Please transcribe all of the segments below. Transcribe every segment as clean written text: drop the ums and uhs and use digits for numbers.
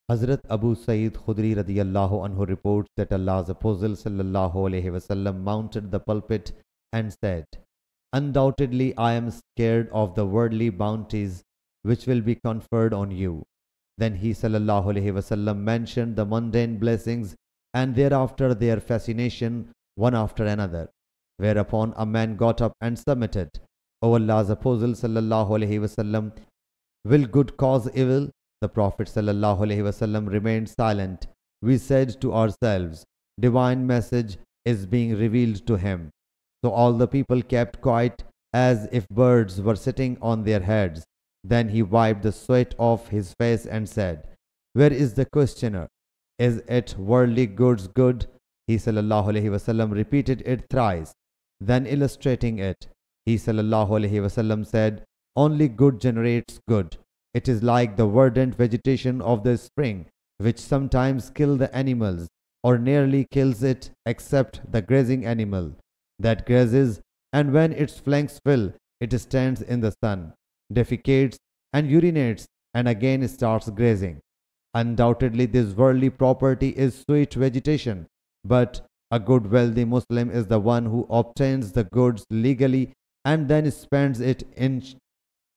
Hazrat Abu Sa'id Khudri radiyallahu anhu reports that Allah's Apostle sallallahu alaihi wasallam mounted the pulpit and said, "Undoubtedly I am scared of the worldly bounties which will be conferred on you." Then he sallallahu alaihi wasallam mentioned the mundane blessings and thereafter their fascination one after another. Whereupon a man got up and submitted, "O Allah's Apostle sallallahu alaihi wasallam, will good cause evil?" The Prophet sallallahu alaihi wasallam remained silent. We said to ourselves, "Divine message is being revealed to him." So all the people kept quiet as if birds were sitting on their heads. Then he wiped the sweat off his face and said, "Where is the questioner? Is it worldly goods good?" He sallallahu alaihi wasallam repeated it thrice. Then illustrating it, he sallallahu alaihi wasallam said, "Only good generates good. It is like the verdant vegetation of the spring, which sometimes kill the animals, or nearly kills it, except the grazing animal that grazes, and when its flanks fill, it stands in the sun, defecates and urinates, and again starts grazing. Undoubtedly this worldly property is sweet vegetation, but a good wealthy Muslim is the one who obtains the goods legally and then spends it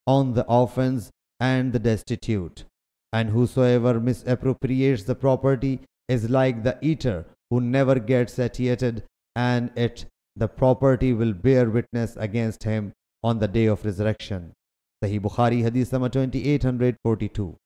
on the orphans and the destitute. And whosoever misappropriates the property is like the eater who never gets satiated, and the property will bear witness against him on the day of resurrection. Sahih Bukhari Hadith number 2842.